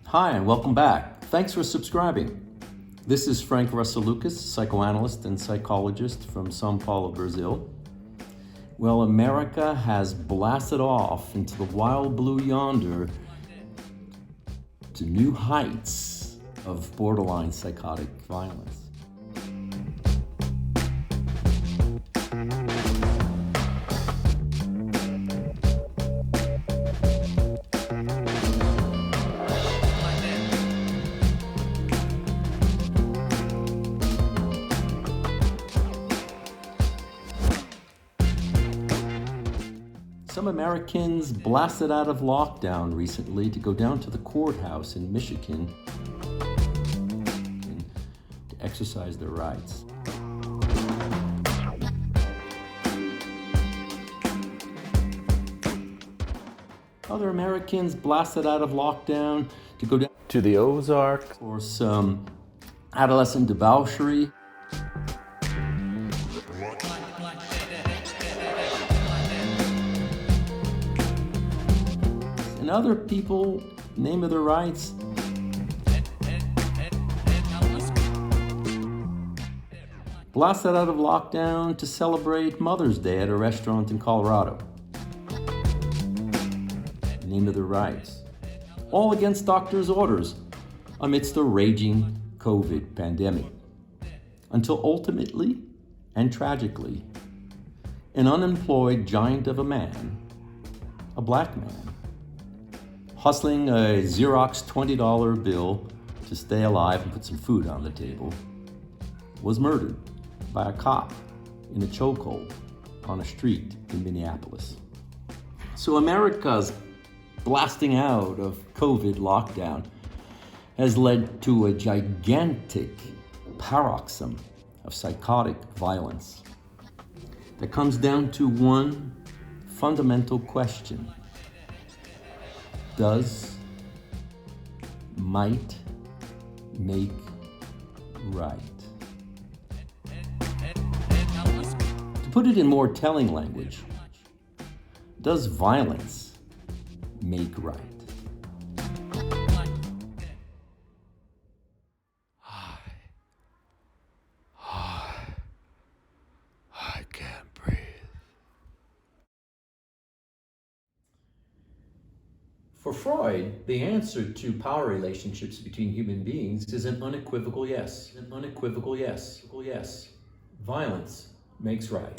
Hi, and welcome back. Thanks for subscribing. This is Frank Russell Lucas, psychoanalyst and psychologist from São Paulo, Brazil. Well, America has blasted off into the wild blue yonder to new heights of borderline psychotic violence. Some Americans blasted out of lockdown recently to go down to the courthouse in Michigan to exercise their rights. Other Americans blasted out of lockdown to go down to the Ozarks for some adolescent debauchery. And other people, name of their rights, blasted out of lockdown to celebrate Mother's Day at a restaurant in Colorado. Name of their rights. All against doctors' orders amidst the raging COVID pandemic. Until ultimately and tragically, an unemployed giant of a man, a black man, hustling a Xerox $20 bill to stay alive and put some food on the table, was murdered by a cop in a chokehold on a street in Minneapolis. So America's blasting out of COVID lockdown has led to a gigantic paroxysm of psychotic violence that comes down to one fundamental question. Does might make right? To put it in more telling language, does violence make right? I can't breathe. For Freud, the answer to power relationships between human beings is an unequivocal yes. An unequivocal yes. Yes. Violence makes right.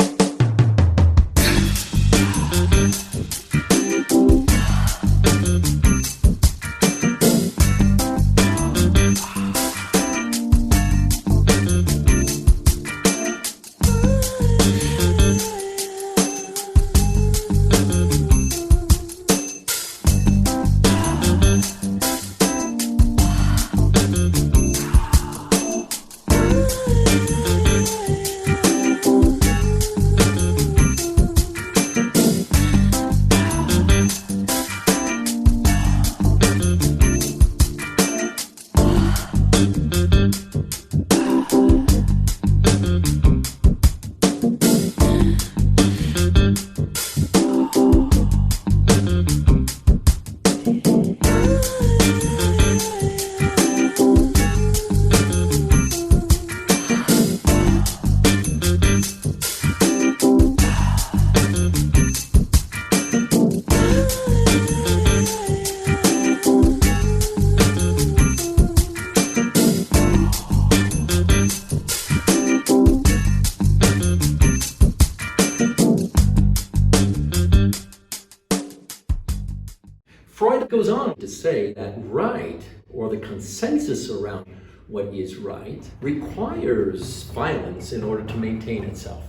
Freud goes on to say that right, or the consensus around what is right, requires violence in order to maintain itself.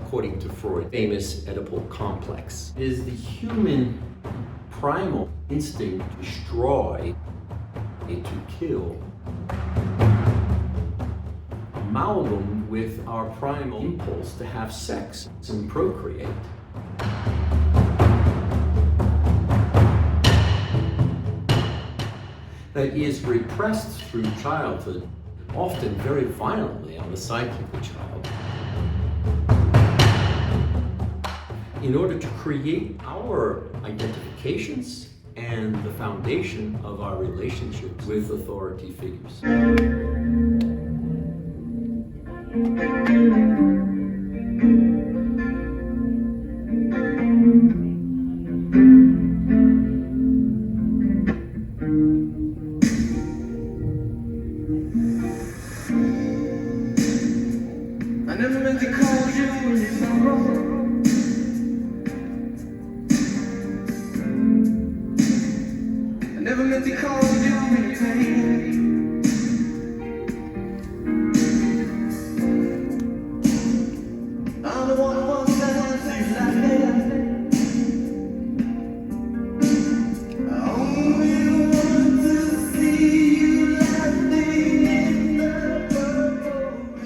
According to Freud, famous Oedipal complex is the human primal instinct to destroy and to kill, amalgam with our primal impulse to have sex and procreate. That is repressed through childhood, often very violently on the psyche of the child, in order to create our identifications and the foundation of our relationship with authority figures. I never meant to call you any sorrow. I never meant to cause you any pain. I'm the one who wants to see you laughing. I only want to see you laughing in the purple.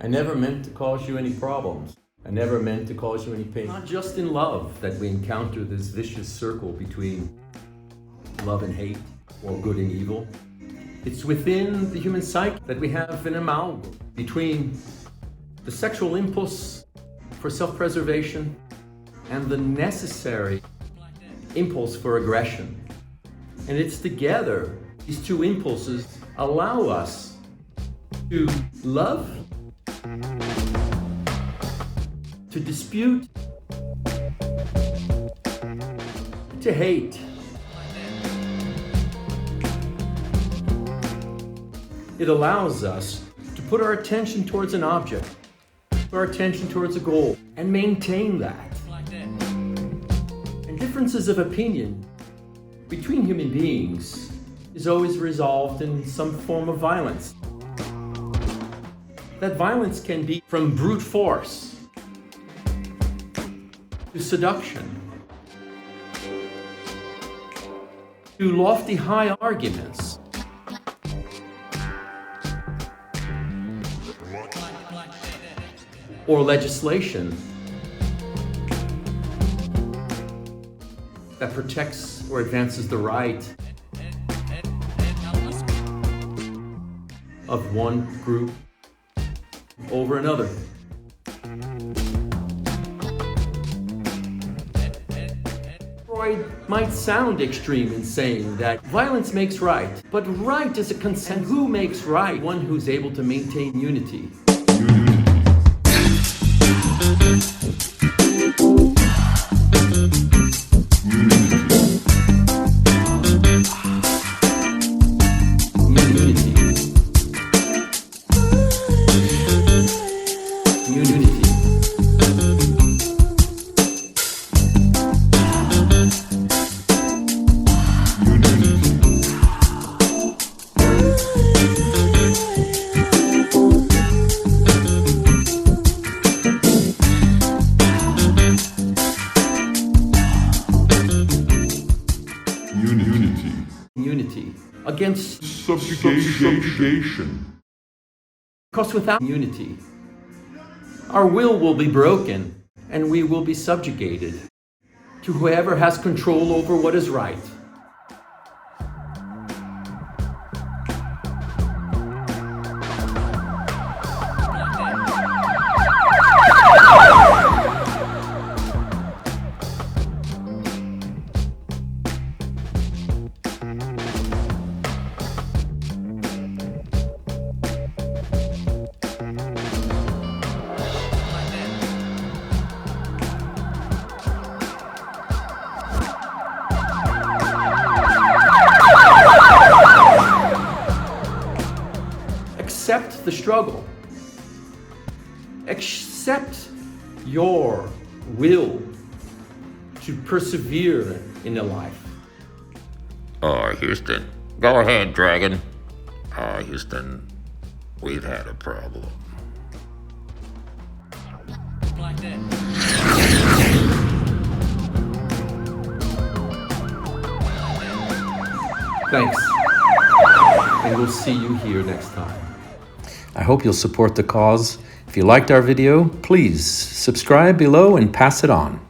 I never meant to cause you any problems. I never meant to cause you any pain. Not just in love that we encounter this vicious circle between love and hate, or good and evil. It's within the human psyche that we have an amalgam between the sexual impulse for self-preservation and the necessary impulse for aggression. And it's together, these two impulses allow us to love, to dispute, to hate. It allows us to put our attention towards an object, put our attention towards a goal, and maintain that. And differences of opinion between human beings is always resolved in some form of violence. That violence can be from brute force to seduction, to lofty high arguments, or legislation that protects or advances the right of one group over another. Freud might sound extreme in saying that violence makes right, but right is a consent. Who makes right? One who's able to maintain unity. Unity against subjugation. Because without unity, our will be broken and we will be subjugated to whoever has control over what is right. Accept the struggle. Accept your will to persevere in the life. Houston. Go ahead, Dragon. Houston, we've had a problem. Thanks. And we'll see you here next time. I hope you'll support the cause. If you liked our video, please subscribe below and pass it on.